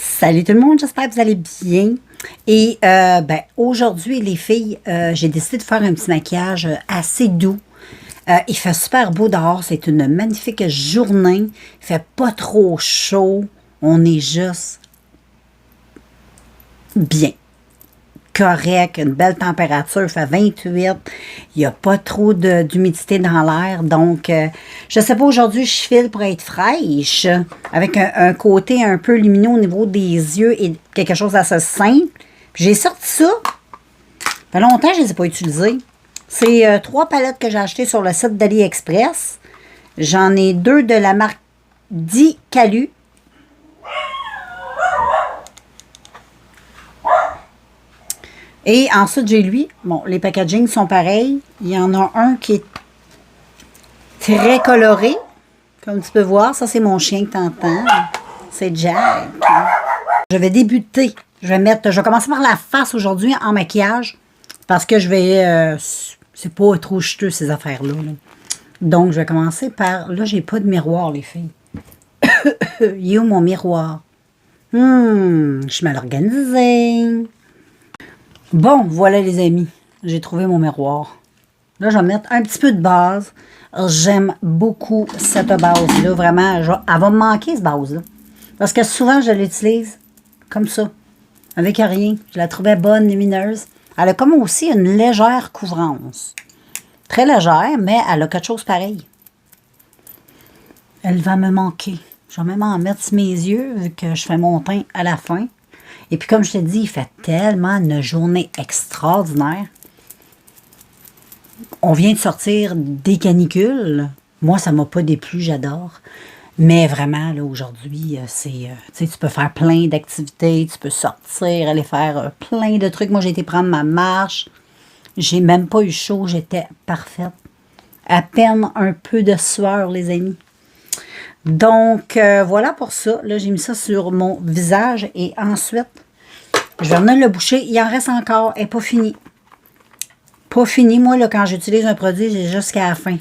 Salut tout le monde, j'espère que vous allez bien. Et aujourd'hui, les filles, j'ai décidé de faire un petit maquillage assez doux. Il fait super beau dehors, c'est une magnifique journée. Il fait pas trop chaud, on est juste bien. Correct, une belle température, il fait 28, il n'y a pas trop d'humidité dans l'air, donc je sais pas, aujourd'hui je file pour être fraîche, avec un côté un peu lumineux au niveau des yeux et quelque chose d'assez simple. J'ai sorti ça, ça fait longtemps que je ne les ai pas utilisés. C'est 3 palettes que j'ai achetées sur le site d'AliExpress. J'en ai 2 de la marque Calu. Et ensuite, j'ai lui. Bon, les packagings sont pareils. Il y en a un qui est très coloré. Comme tu peux voir, ça, c'est mon chien que tu entends. C'est Jack. Je vais débuter. Je vais commencer par la face aujourd'hui en maquillage. Parce que je vais... c'est pas trop juteux, ces affaires-là. Donc, je vais commencer par... Là, j'ai pas de miroir, les filles. Il est où mon miroir? Je suis mal organisée. Bon, voilà les amis, j'ai trouvé mon miroir. Là, je vais mettre un petit peu de base. J'aime beaucoup cette base-là, vraiment. Elle va me manquer, cette base-là. Parce que souvent, je l'utilise comme ça, avec rien. Je la trouvais bonne, lumineuse. Elle a comme aussi une légère couvrance. Très légère, mais elle a quelque chose pareil. Elle va me manquer. Je vais même en mettre sur mes yeux, vu que je fais mon teint à la fin. Et puis, comme je te dis, il fait tellement une journée extraordinaire. On vient de sortir des canicules. Moi, ça ne m'a pas déplu, j'adore. Mais vraiment, là, aujourd'hui, tu sais, tu peux faire plein d'activités, tu peux sortir, aller faire plein de trucs. Moi, j'ai été prendre ma marche. J'ai même pas eu chaud, j'étais parfaite. À peine un peu de sueur, les amis. Donc, voilà pour ça. Là, j'ai mis ça sur mon visage et ensuite, je vais venir le boucher. Il en reste encore. Elle n'est pas finie. Pas fini. Moi, là, quand j'utilise un produit, j'ai jusqu'à la fin.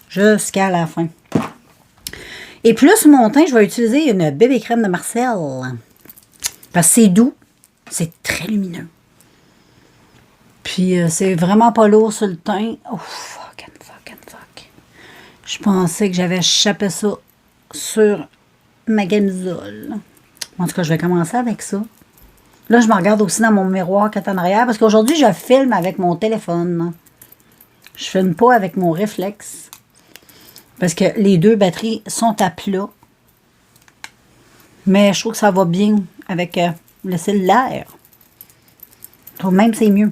Jusqu'à la fin. Et puis là, sur mon teint, je vais utiliser une bébé crème de Marcel. Parce que c'est doux. C'est très lumineux. Puis, c'est vraiment pas lourd sur le teint. Oh, fuck. Je pensais que j'avais échappé ça sur ma camisole. En tout cas, je vais commencer avec ça. Là, je me regarde aussi dans mon miroir qui est en arrière parce qu'aujourd'hui, je filme avec mon téléphone. Je filme pas avec mon réflexe parce que les deux batteries sont à plat. Mais je trouve que ça va bien avec le cellulaire. Je trouve même que c'est mieux.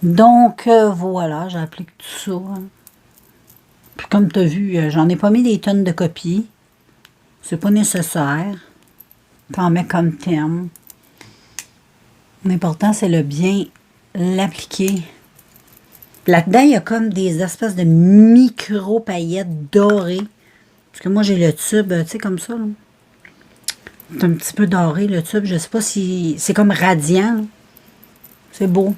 Donc, voilà, j'applique tout ça. Puis comme tu as vu, j'en ai pas mis des tonnes de copies. C'est pas nécessaire. T'en mets comme t'aimes. L'important, c'est le bien l'appliquer. Là-dedans, il y a comme des espèces de micro-paillettes dorées. Parce que moi, j'ai le tube, tu sais, comme ça. C'est un petit peu doré, le tube. Je sais pas si... C'est comme radiant. C'est beau.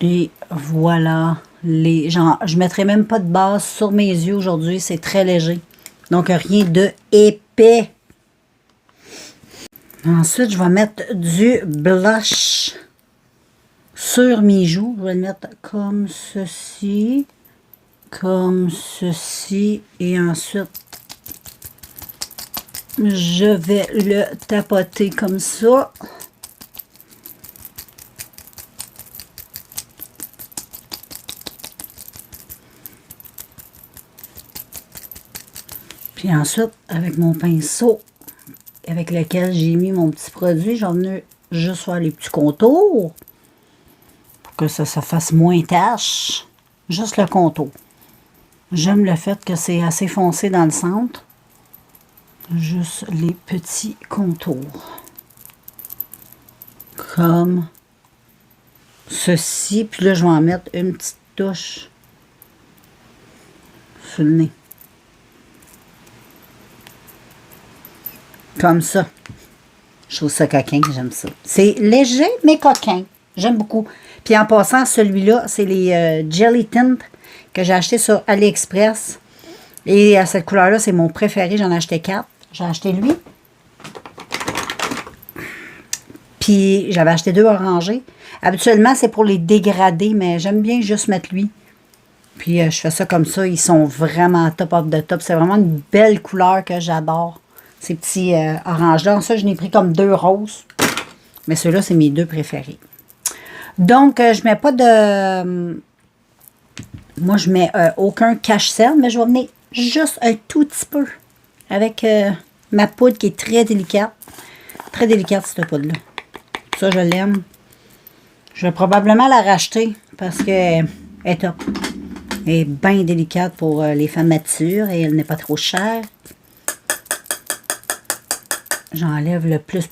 Et voilà. Je ne mettrai même pas de base sur mes yeux aujourd'hui. C'est très léger. Donc, rien de épais. Ensuite, je vais mettre du blush sur mes joues. Je vais le mettre comme ceci. Comme ceci. Et ensuite, je vais le tapoter comme ça. Puis ensuite, avec mon pinceau avec lequel j'ai mis mon petit produit, je vais venir juste faire les petits contours pour que ça fasse moins tache. Juste le contour. J'aime le fait que c'est assez foncé dans le centre. Juste les petits contours. Comme ceci. Puis là, je vais en mettre une petite touche sur le nez. Comme ça. Je trouve ça coquin, j'aime ça. C'est léger, mais coquin. J'aime beaucoup. Puis en passant, celui-là, c'est les Jelly Tint que j'ai acheté sur AliExpress. Et cette couleur-là, c'est mon préféré. J'en ai acheté 4. J'ai acheté lui. Puis, j'avais acheté 2 orangés. Habituellement, c'est pour les dégrader, mais j'aime bien juste mettre lui. Puis, je fais ça comme ça. Ils sont vraiment top of the top. C'est vraiment une belle couleur que j'adore. Ces petits oranges-là. Ça, je n'ai pris comme 2 roses. Mais ceux-là, c'est mes 2 préférés. Donc, je mets pas de... moi, je mets aucun cache-cerne, mais je vais venir juste un tout petit peu avec ma poudre qui est très délicate. Très délicate, cette poudre-là. Ça, je l'aime. Je vais probablement la racheter parce qu'elle est top. Elle est bien délicate pour les femmes matures et elle n'est pas trop chère. J'enlève le plus.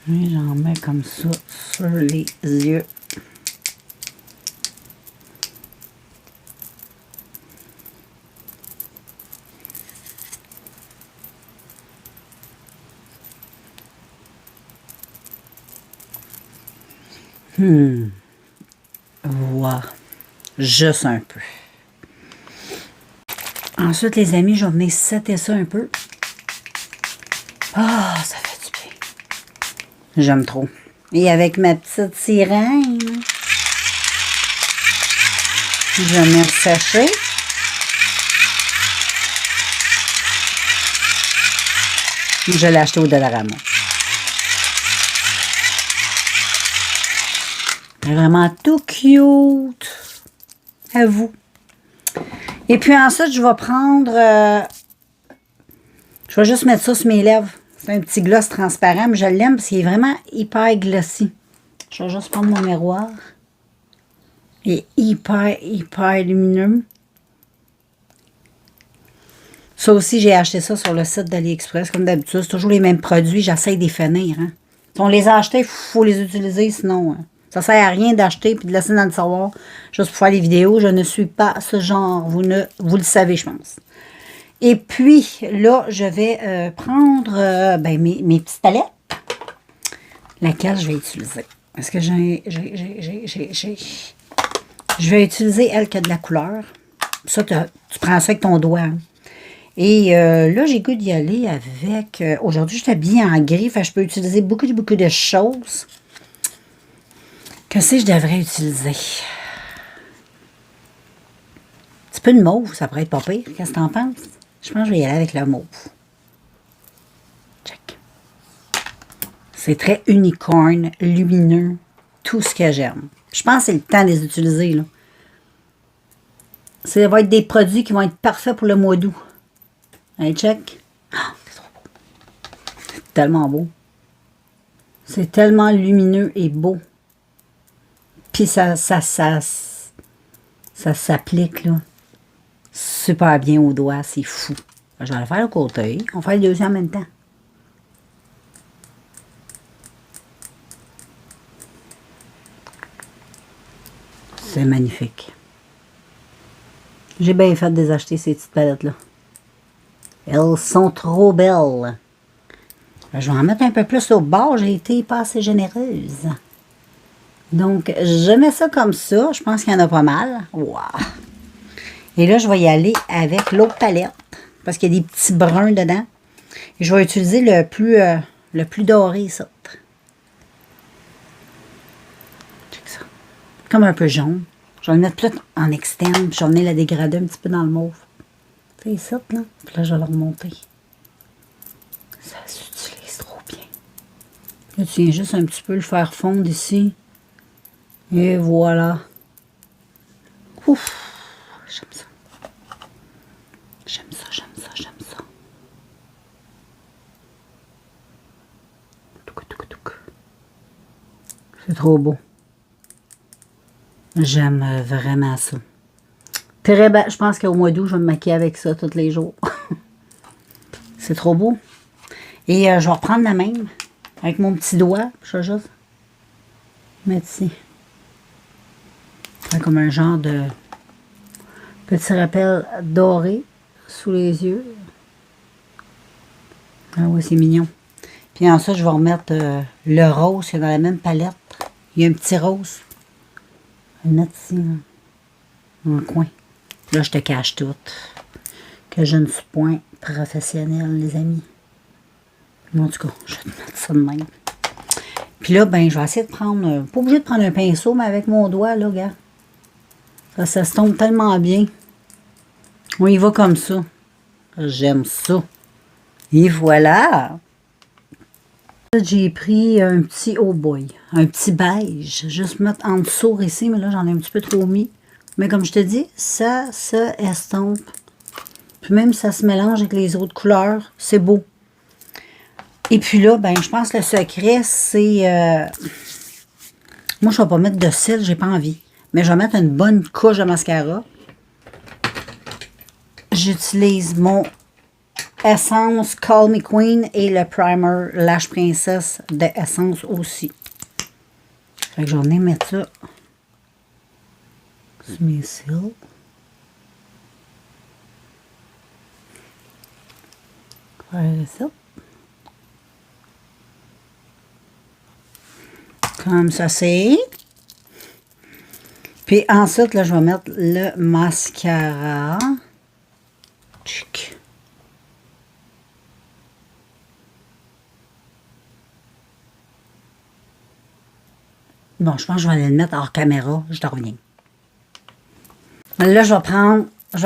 Et j'en mets comme ça sur les yeux. Voilà. Juste un peu. Ensuite, les amis, je vais venir setter ça un peu. Ah, ça fait du bien. J'aime trop. Et avec ma petite sirène, je vais venir sécher. Je l'ai acheté au Dollarama. Vraiment tout cute. À vous. Et puis ensuite, je vais prendre... je vais juste mettre ça sur mes lèvres. C'est un petit gloss transparent, mais je l'aime parce qu'il est vraiment hyper glossy. Je vais juste prendre mon miroir. Il est hyper lumineux. Ça aussi, j'ai acheté ça sur le site d'AliExpress, comme d'habitude. C'est toujours les mêmes produits. J'essaie de les finir. Hein. Si on les a achetés, il faut les utiliser, sinon... Hein. Ça ne sert à rien d'acheter et de laisser dans le tiroir juste pour faire des vidéos. Je ne suis pas ce genre. Vous le savez, je pense. Et puis, là, je vais prendre mes petites palettes. Laquelle je vais utiliser? Est-ce que je vais utiliser elle qui a de la couleur. Ça, tu prends ça avec ton doigt. Hein. Et là, j'ai goût d'y aller avec... aujourd'hui, je suis habillée en gris. Fait, je peux utiliser beaucoup de choses. Qu'est-ce que je devrais utiliser? Un petit peu de mauve, ça pourrait être pas pire. Qu'est-ce que tu en penses? Je pense que je vais y aller avec le mauve. Check. C'est très unicorn, lumineux, tout ce que j'aime. Je pense que c'est le temps de les utiliser. Là. Ça va être des produits qui vont être parfaits pour le mois d'août. Allez, check. Oh, c'est trop beau. C'est tellement beau. C'est tellement lumineux et beau. Puis ça s'applique, là, super bien aux doigts. C'est fou. Je vais le faire au côté. On fait le deuxième en même temps. C'est magnifique. J'ai bien fait de les acheter, ces petites palettes-là. Elles sont trop belles. Je vais en mettre un peu plus au bord. J'ai été pas assez généreuse. Donc, je mets ça comme ça. Je pense qu'il y en a pas mal. Wow! Et là, je vais y aller avec l'autre palette. Parce qu'il y a des petits bruns dedans. Et je vais utiliser le plus doré, ça. Check ça. Comme un peu jaune. Je vais le mettre plus en externe. Puis je vais venir la dégrader un petit peu dans le mauve. C'est ça, là. Puis là, je vais le remonter. Ça s'utilise trop bien. Là, tu viens juste un petit peu le faire fondre ici. Et voilà. Ouf! J'aime ça. J'aime ça. C'est trop beau. J'aime vraiment ça. Très belle. Je pense qu'au mois d'août, je vais me maquiller avec ça tous les jours. C'est trop beau. Et je vais reprendre la même. Avec mon petit doigt. Je vais juste mettre ici. Comme un genre de petit rappel doré sous les yeux. Ah oui, c'est mignon. Puis ensuite, je vais remettre le rose qui est dans la même palette. Il y a un petit rose. Je vais le mettre ici, là, dans le coin. Là, je te cache tout. Que je ne suis point professionnelle, les amis. Mais en tout cas, je vais te mettre ça de même. Puis là, ben, je vais essayer de prendre... pas obligé de prendre un pinceau, mais avec mon doigt, là, gars. Ça se tombe tellement bien. On y va comme ça. J'aime ça. Et voilà. J'ai pris un petit, oh boy, un petit beige. Juste mettre en dessous ici, mais là, j'en ai un petit peu trop mis. Mais comme je te dis, ça se estompe. Puis même si ça se mélange avec les autres couleurs, c'est beau. Et puis là, ben, je pense que le secret, c'est... moi, je ne vais pas mettre de cils, j'ai pas envie. Mais je vais mettre une bonne couche de mascara. J'utilise mon Essence Call Me Queen et le primer Lash Princess de Essence aussi. Fait que je vais venir mettre ça sur mes cils. Faire ça. Comme ça, c'est. Puis ensuite, là, je vais mettre le mascara. Tchic. Bon, je pense que je vais aller le mettre hors caméra. Je te reviens. Là, je vais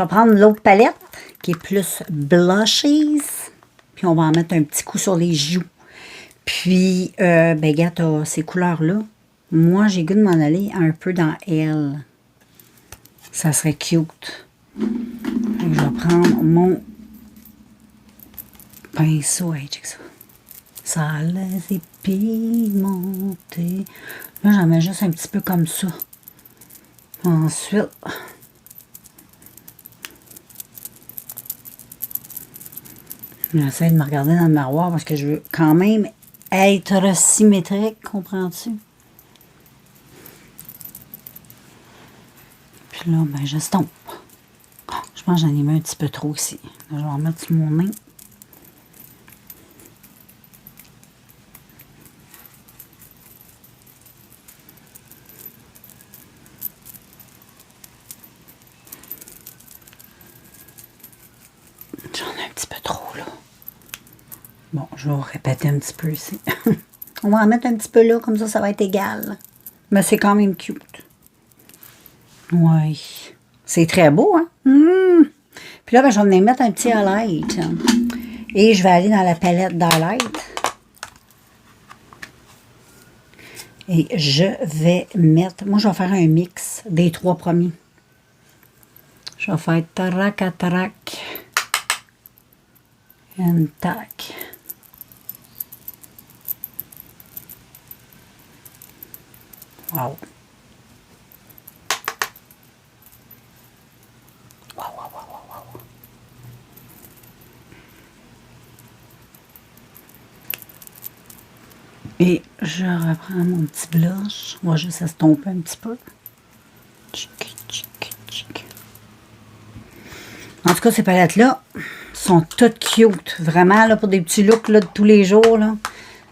prendre l'autre palette qui est plus blushes. Puis on va en mettre un petit coup sur les joues. Puis, ben, regarde, t'as ces couleurs-là. Moi, j'ai goût de m'en aller un peu dans elle. Ça serait cute. Donc, je vais prendre mon pinceau. Hey, check ça. Ça les épigmenté. Là, j'en mets juste un petit peu comme ça. Ensuite, j'essaie de me regarder dans le miroir parce que je veux quand même être symétrique, comprends-tu? Puis là, ben, j'estompe. Je pense que j'en ai mis un petit peu trop ici. Là, je vais en mettre sur mon nez. J'en ai un petit peu trop, là. Bon, je vais répéter un petit peu ici. On va en mettre un petit peu là, comme ça va être égal. Mais c'est quand même cute. Oui. C'est très beau, hein? Puis là, ben, je vais venir mettre un petit highlight. Et je vais aller dans la palette d'highlight. Et je vais mettre... Moi, je vais faire un mix des 3 premiers. Je vais faire tarak à tarak. Et tac. Wow. Et je reprends mon petit blush. On va juste estomper un petit peu. Tchic, tchic, tchic. En tout cas, ces palettes-là sont toutes cute. Vraiment, là, pour des petits looks là, de tous les jours. Là,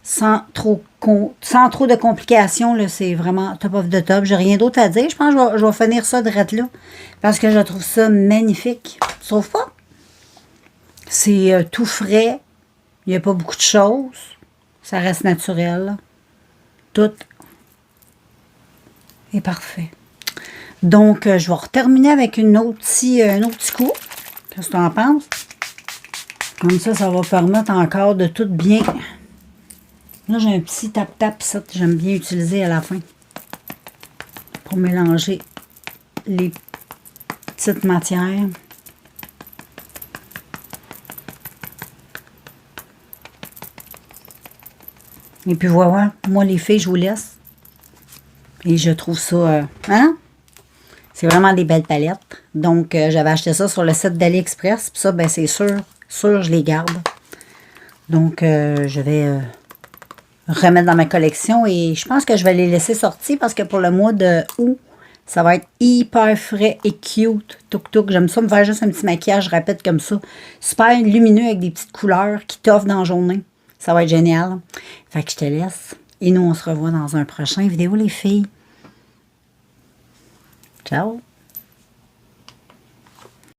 sans trop de complications. C'est vraiment top of the top. J'ai rien d'autre à dire. Je pense que je vais finir ça direct là. Parce que je trouve ça magnifique. Tu trouves pas? C'est tout frais. Il n'y a pas beaucoup de choses. Ça reste naturel. Là. Tout est parfait. Donc, je vais terminer avec un autre petit coup. Qu'est-ce que tu en penses? Comme ça, ça va permettre encore de tout bien. Là, j'ai un petit tap-tap, ça, que j'aime bien utiliser à la fin. Pour mélanger les petites matières. Et puis voilà, moi les filles, je vous laisse. Et je trouve ça, hein? C'est vraiment des belles palettes. Donc, j'avais acheté ça sur le site d'AliExpress. Puis ça, ben c'est sûr, je les garde. Donc, je vais remettre dans ma collection. Et je pense que je vais les laisser sortir parce que pour le mois de août, ça va être hyper frais et cute. Tuk-tuk. J'aime ça me faire juste un petit maquillage rapide comme ça. Super lumineux avec des petites couleurs qui t'offrent dans la journée. Ça va être génial. Fait que je te laisse. Et nous, on se revoit dans un prochain vidéo, les filles. Ciao!